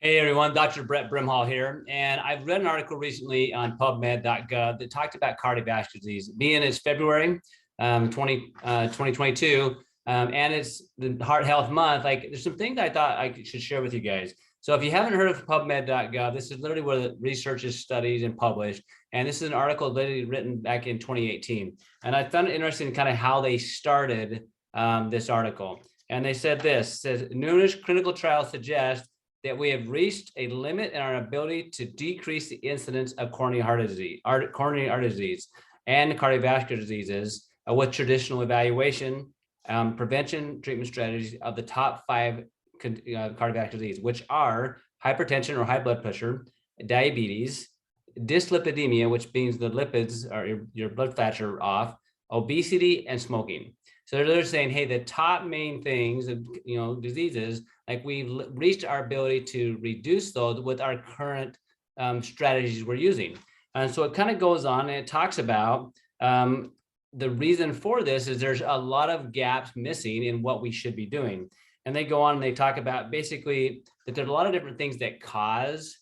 Hey everyone, Dr. Brett Brimhall here, and I've read an article recently on PubMed.gov that talked about cardiovascular disease. Being it's February 2022, and it's the Heart Health Month, like there's some things I thought I should share with you guys. So if you haven't heard of PubMed.gov, this is literally where the research is studied and published, and this is an article literally written back in 2018. And I found it interesting kind of how they started this article. And they said this, says numerous clinical trials suggest that we have reached a limit in our ability to decrease the incidence of coronary artery disease and cardiovascular diseases with traditional evaluation, prevention, treatment strategies of the top 5 cardiovascular disease, which are hypertension or high blood pressure, diabetes, dyslipidemia, which means the lipids or your blood fats are off, obesity, and smoking. So they're saying, hey, the top main things, diseases, like we've reached our ability to reduce those with our current strategies we're using. And so it kind of goes on and it talks about the reason for this is there's a lot of gaps missing in what we should be doing. And they go on and they talk about basically that there's a lot of different things that cause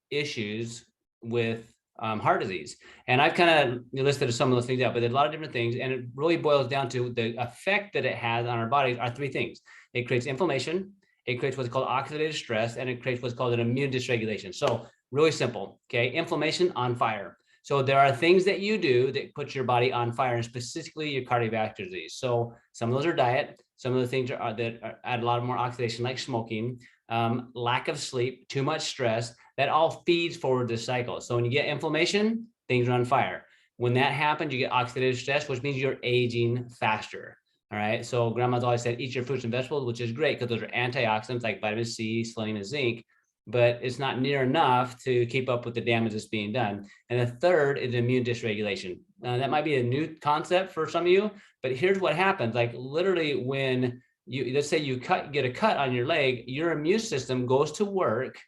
issues with heart disease. And I've kind of listed some of those things out, but there's a lot of different things. And it really boils down to the effect that it has on our bodies are 3 things. It creates inflammation, it creates what's called oxidative stress, and it creates what's called an immune dysregulation. So really simple, okay? Inflammation, on fire. So there are things that you do that put your body on fire, and specifically your cardiovascular disease. So some of those are diet. Some of the things that add a lot more oxidation, like smoking, lack of sleep, too much stress, that all feeds forward this cycle. So when you get inflammation, things are on fire. When that happens, you get oxidative stress, which means you're aging faster. All right. So grandma's always said, eat your fruits and vegetables, which is great because those are antioxidants like vitamin C, selenium, and zinc, but it's not near enough to keep up with the damage that's being done. And the third is immune dysregulation. That might be a new concept for some of you, but here's what happens. Like literally when let's say you get a cut on your leg, your immune system goes to work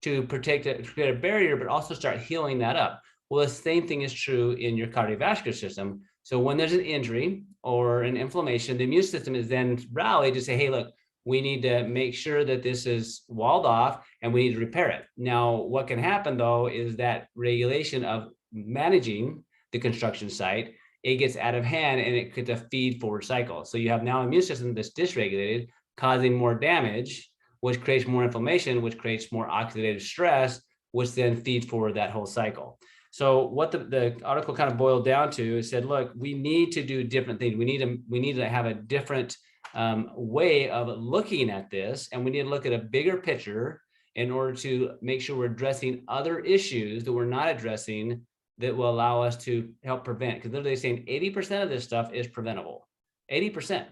to protect it, to create a barrier, but also start healing that up. Well, the same thing is true in your cardiovascular system. So when there's an injury or an inflammation, the immune system is then rallied to say, hey, look, we need to make sure that this is walled off and we need to repair it. Now, what can happen though, is that regulation of managing the construction site, it gets out of hand and it could feed forward cycle. So you have now an immune system that's dysregulated, causing more damage, which creates more inflammation, which creates more oxidative stress, which then feeds forward that whole cycle. So what the article kind of boiled down to is said, look, we need to do different things. We need to have a different way of looking at this, and we need to look at a bigger picture in order to make sure we're addressing other issues that we're not addressing that will allow us to help prevent. Because literally saying 80% of this stuff is preventable, 80%.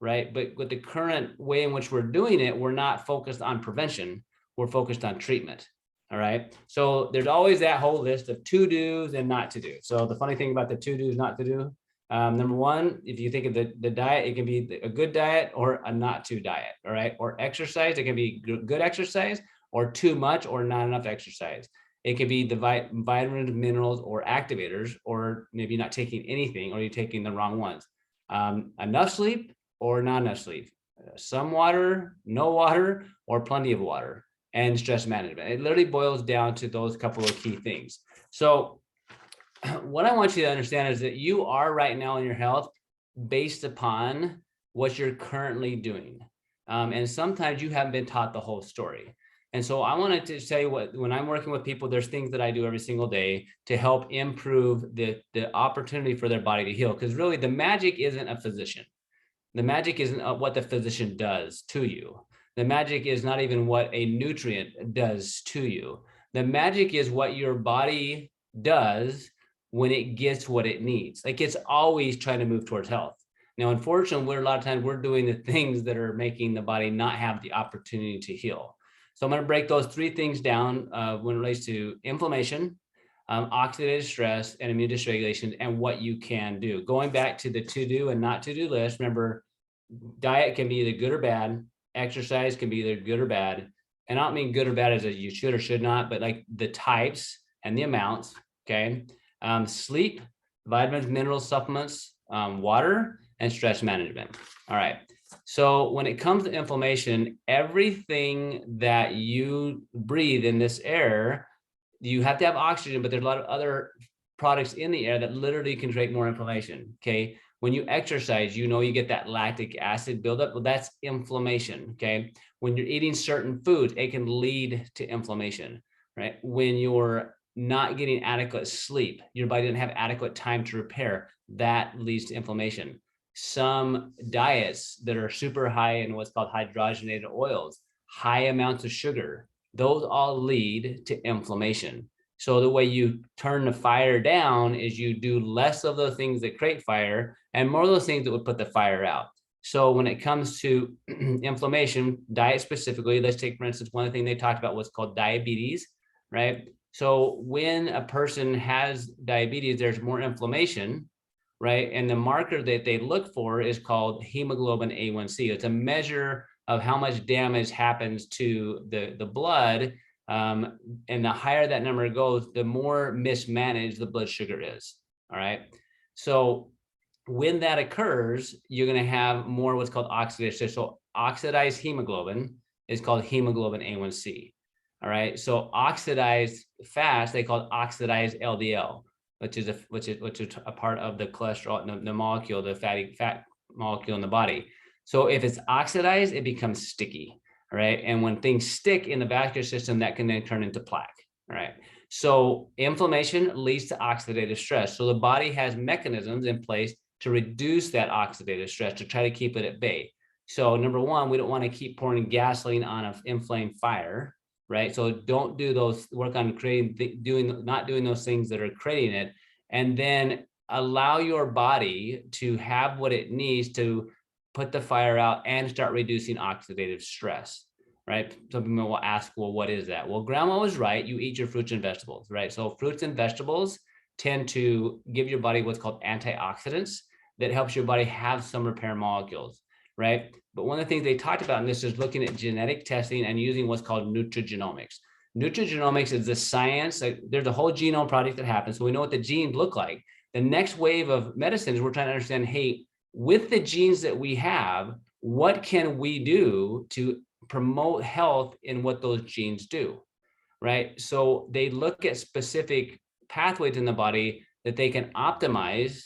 Right? But with the current way in which we're doing it, we're not focused on prevention. We're focused on treatment. All right. So there's always that whole list of to-dos and not to do. So the funny thing about the to-dos, not to do, number one, if you think of the diet, it can be a good diet or a not to diet. All right. Or exercise, it can be good exercise or too much or not enough exercise. It could be the vitamins, minerals, or activators, or maybe not taking anything, or you're taking the wrong ones. Enough sleep or not enough sleep, some water, no water, or plenty of water, and stress management. It literally boils down to those couple of key things. So what I want you to understand is that you are right now in your health based upon what you're currently doing. And sometimes you haven't been taught the whole story. And so I wanted to tell you when I'm working with people, there's things that I do every single day to help improve the opportunity for their body to heal. Because really the magic isn't a physician. The magic isn't what the physician does to you. The magic is not even what a nutrient does to you. The magic is what your body does when it gets what it needs. Like it's always trying to move towards health. Now, unfortunately, a lot of times we're doing the things that are making the body not have the opportunity to heal. So I'm going to break those 3 things down when it relates to inflammation, oxidative stress, and immune dysregulation, and what you can do. Going back to the to-do and not to-do list, remember, diet can be either good or bad. Exercise can be either good or bad. And I don't mean good or bad as you should or should not, but like the types and the amounts, okay? Sleep, vitamins, minerals, supplements, water, and stress management. All right. So when it comes to inflammation, everything that you breathe in this air, you have to have oxygen, but there's a lot of other products in the air that literally can create more inflammation. Okay. When you exercise, you get that lactic acid buildup. Well, that's inflammation. Okay. When you're eating certain foods, it can lead to inflammation, right? When you're not getting adequate sleep, your body didn't have adequate time to repair, that leads to inflammation. Some diets that are super high in what's called hydrogenated oils, high amounts of sugar, those all lead to inflammation. So the way you turn the fire down is you do less of those things that create fire and more of those things that would put the fire out. So when it comes to inflammation, diet specifically, let's take, for instance, one thing they talked about was called diabetes, right? So when a person has diabetes, there's more inflammation, right? And the marker that they look for is called hemoglobin A1C. It's a measure of how much damage happens to the blood. And the higher that number goes, the more mismanaged the blood sugar is. All right. So when that occurs, you're going to have more what's called oxidative stress. So oxidized hemoglobin is called hemoglobin A1C. All right. So oxidized fats, they call it oxidized LDL, which is a part of the cholesterol, the molecule, the fat molecule in the body. So if it's oxidized, it becomes sticky. All right. And when things stick in the vascular system, that can then turn into plaque. All right. So inflammation leads to oxidative stress. So the body has mechanisms in place to reduce that oxidative stress, to try to keep it at bay. So number one, we don't want to keep pouring gasoline on an inflamed fire, right? So don't do those, work on not doing those things that are creating it. And then allow your body to have what it needs to put the fire out and start reducing oxidative stress, right? Some people will ask, well, what is that? Well, grandma was right. You eat your fruits and vegetables, right? So fruits and vegetables tend to give your body what's called antioxidants that helps your body have some repair molecules, right? But one of the things they talked about in this is looking at genetic testing and using what's called nutrigenomics. Nutrigenomics is the science, there's a whole genome project that happens, so we know what the genes look like. The next wave of medicine is we're trying to understand, hey, with the genes that we have, what can we do to promote health in what those genes do, right? So they look at specific pathways in the body that they can optimize,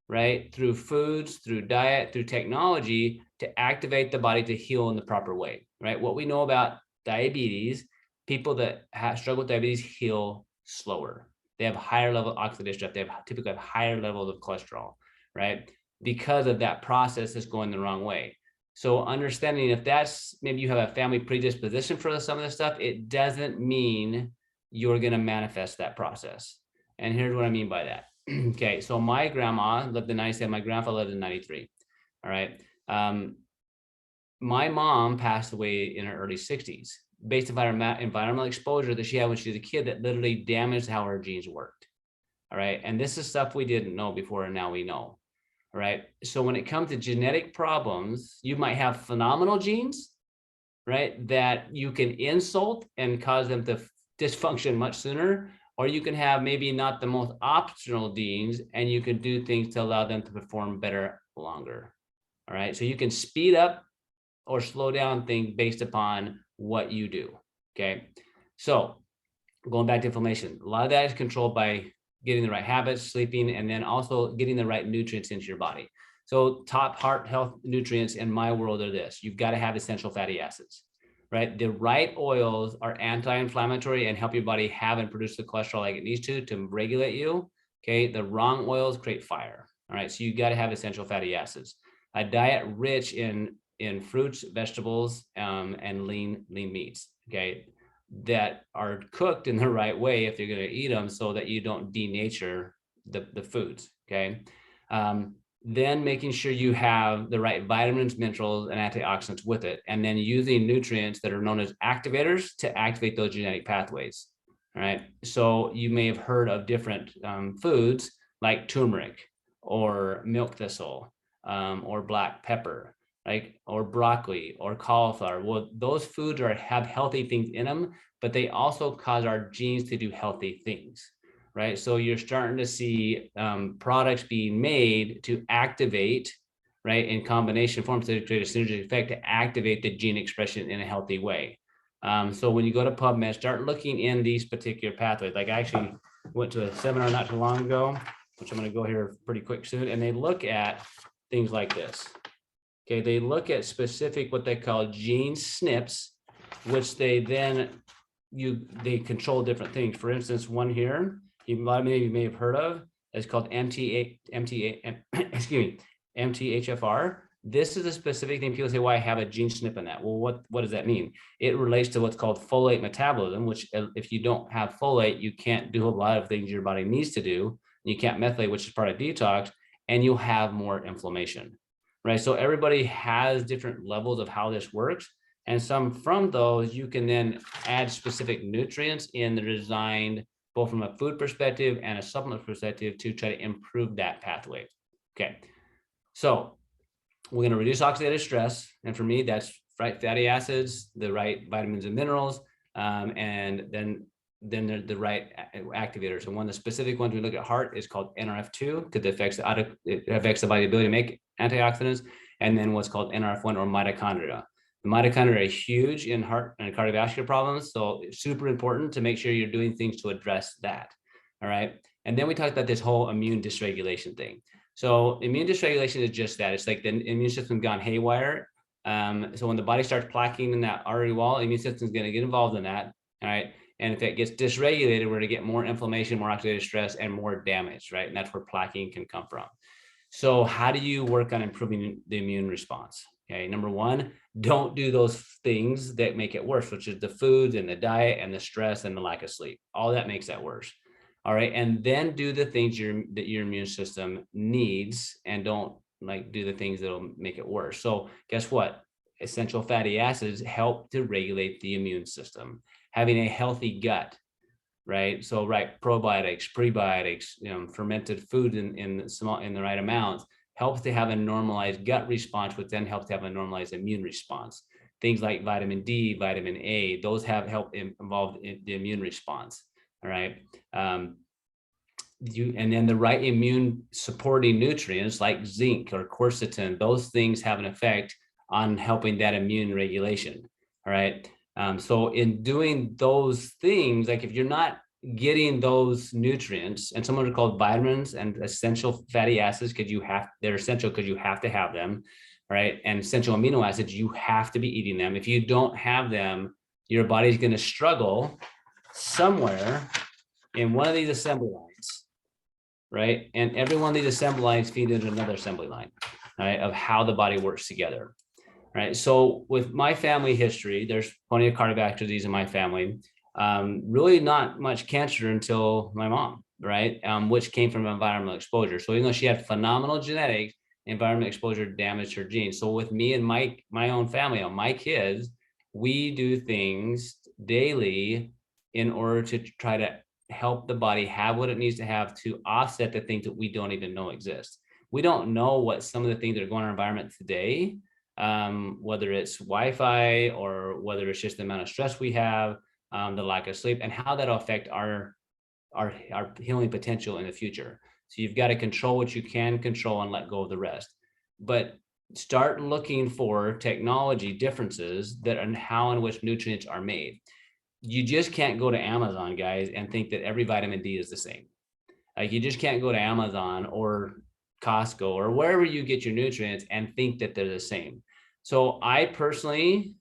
right, through foods, through diet, through technology, to activate the body to heal in the proper way, right? What we know about diabetes, people that struggle with diabetes heal slower. They have higher level of oxidative stress. They typically have higher levels of cholesterol, right? Because of that process that's going the wrong way. So understanding if that's, maybe you have a family predisposition for some of this stuff, it doesn't mean you're going to manifest that process. And here's what I mean by that. Okay, so my grandma lived in 97. My grandfather lived in 93. All right. My mom passed away in her early 60s based upon her environmental exposure that she had when she was a kid that literally damaged how her genes worked. All right. And this is stuff we didn't know before, and now we know. Right. So when it comes to genetic problems, you might have phenomenal genes, right, that you can insult and cause them to dysfunction much sooner, or you can have maybe not the most optimal genes and you can do things to allow them to perform better longer. All right. So you can speed up or slow down things based upon what you do. Okay. So going back to inflammation, a lot of that is controlled by getting the right habits, sleeping, and then also getting the right nutrients into your body. So top heart health nutrients in my world are this: you've got to have essential fatty acids, right? The right oils are anti-inflammatory and help your body have and produce the cholesterol like it needs to regulate you. Okay. The wrong oils create fire. All right. So you got to have essential fatty acids. A diet rich in fruits, vegetables, and lean meats. Okay. That are cooked in the right way if you're going to eat them, so that you don't denature the foods. Okay. Then making sure you have the right vitamins, minerals, and antioxidants with it, and then using nutrients that are known as activators to activate those genetic pathways. All right. So you may have heard of different foods like turmeric or milk thistle, or black pepper, like, or broccoli or cauliflower. Well, those foods have healthy things in them, but they also cause our genes to do healthy things, right? So you're starting to see products being made to activate, right, in combination forms to create a synergistic effect to activate the gene expression in a healthy way. So when you go to PubMed, start looking in these particular pathways. Like I actually went to a seminar not too long ago, which I'm going to go here pretty quick soon, and they look at things like this. Okay, they look at specific what they call gene SNPs, which they then they control different things. For instance, one here, a lot of you may have heard of, is called excuse me, MTHFR. This is a specific thing. People say, "Why, I have a gene SNP in that?" Well, what does that mean? It relates to what's called folate metabolism, which if you don't have folate, you can't do a lot of things your body needs to do. You can't methylate, which is part of detox, and you'll have more inflammation, right? So everybody has different levels of how this works. And some from those, you can then add specific nutrients in the designed, both from a food perspective and a supplement perspective, to try to improve that pathway. Okay, so we're going to reduce oxidative stress. And for me, that's right fatty acids, the right vitamins and minerals, and then the right activators. And one of the specific ones we look at heart is called NRF2, because it affects the body's ability to make antioxidants. And then what's called NRF1, or mitochondria. The mitochondria are huge in heart and cardiovascular problems. So it's super important to make sure you're doing things to address that. All right. And then we talked about this whole immune dysregulation thing. So immune dysregulation is just that. It's like the immune system gone haywire. So when the body starts plaquing in that artery wall, the immune system is going to get involved in that. All right. And if it gets dysregulated, we're going to get more inflammation, more oxidative stress, and more damage, right? And that's where plaquing can come from. So how do you work on improving the immune response? Okay, number one, don't do those things that make it worse, which is the foods and the diet and the stress and the lack of sleep. All that makes that worse. All right, and then do the things that your immune system needs, and don't like do the things that'll make it worse. So guess what? Essential fatty acids help to regulate the immune system. Having a healthy gut, right? So probiotics, prebiotics, fermented food in the right amounts helps to have a normalized gut response, which then helps to have a normalized immune response. Things like vitamin D, vitamin A, those have helped involved in the immune response. All right. And then the right immune supporting nutrients like zinc or quercetin, those things have an effect on helping that immune regulation. All right. So in doing those things, like if you're not getting those nutrients, and some are called vitamins and essential fatty acids, because they're essential because you have to have them, right? And essential amino acids, you have to be eating them. If you don't have them, your body's going to struggle somewhere in one of these assembly lines, right? And every one of these assembly lines feed into another assembly line, right, of how the body works together. Right. So with my family history, there's plenty of cardiovascular disease in my family. Really not much cancer until my mom, right? Which came from environmental exposure. So even though she had phenomenal genetics, environmental exposure damaged her genes. So with me and my own family, my kids, we do things daily in order to try to help the body have what it needs to have to offset the things that we don't even know exist. We don't know what some of the things that are going on in our environment today, whether it's Wi-Fi or whether it's just the amount of stress we have, the lack of sleep, and how that'll affect our healing potential in the future. So you've got to control what you can control and let go of the rest. But start looking for technology differences that and how and which nutrients are made. You just can't go to Amazon, guys, and think that every vitamin D is the same. Like you just can't go to Amazon or Costco or wherever you get your nutrients and think that they're the same. So I personally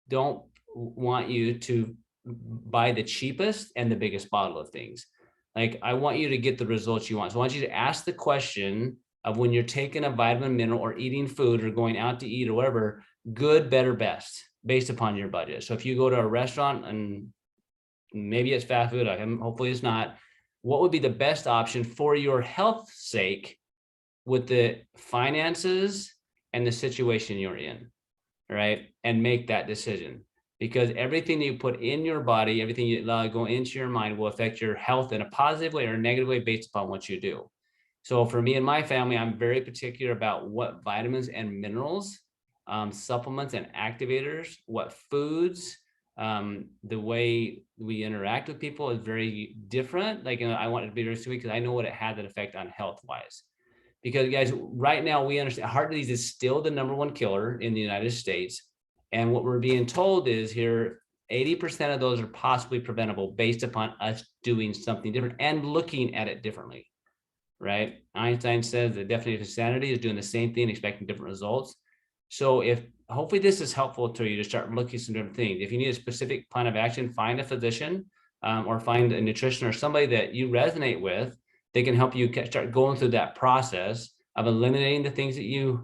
don't want you to buy the cheapest and the biggest bottle of things. Like I want you to get the results you want. So I want you to ask the question of when you're taking a vitamin, mineral, or eating food or going out to eat or whatever, good, better, best, based upon your budget. So if you go to a restaurant and maybe it's fast food, hopefully it's not, what would be the best option for your health's sake with the finances and the situation you're in, right? And make that decision, because everything that you put in your body, everything you allow to go into your mind will affect your health in a positive way or a negative way based upon what you do. So for me and my family, I'm very particular about what vitamins and minerals, supplements and activators, what foods, the way we interact with people is very different. Like, I want it to be very sweet because I know what it had that effect on health wise. because guys, right now we understand heart disease is still the #1 killer in the United States. And what we're being told is here, 80% of those are possibly preventable based upon us doing something different and looking at it differently, right? Einstein says the definition of insanity is doing the same thing, expecting different results. So if hopefully this is helpful to you to start looking at some different things. If you need a specific plan of action, find a physician or find a nutrition or somebody that you resonate with. They can help you start going through that process of eliminating the things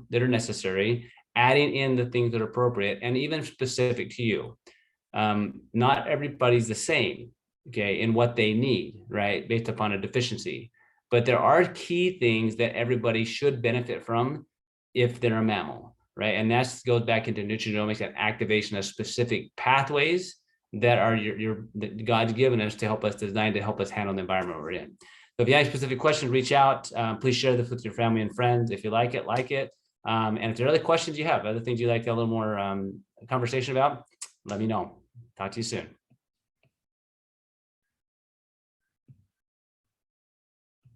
that are necessary, adding in the things that are appropriate, and even specific to you. Not everybody's the same, okay, in what they need, right, based upon a deficiency. But there are key things that everybody should benefit from if they're a mammal, right? And that goes back into nutrigenomics and activation of specific pathways that are that God's given us to help us, designed to help us handle the environment we're in. So if you have specific questions, reach out. Please share this with your family and friends. If you like it, like it. And if there are other questions you have, other things you'd like to have a little more conversation about, let me know. Talk to you soon.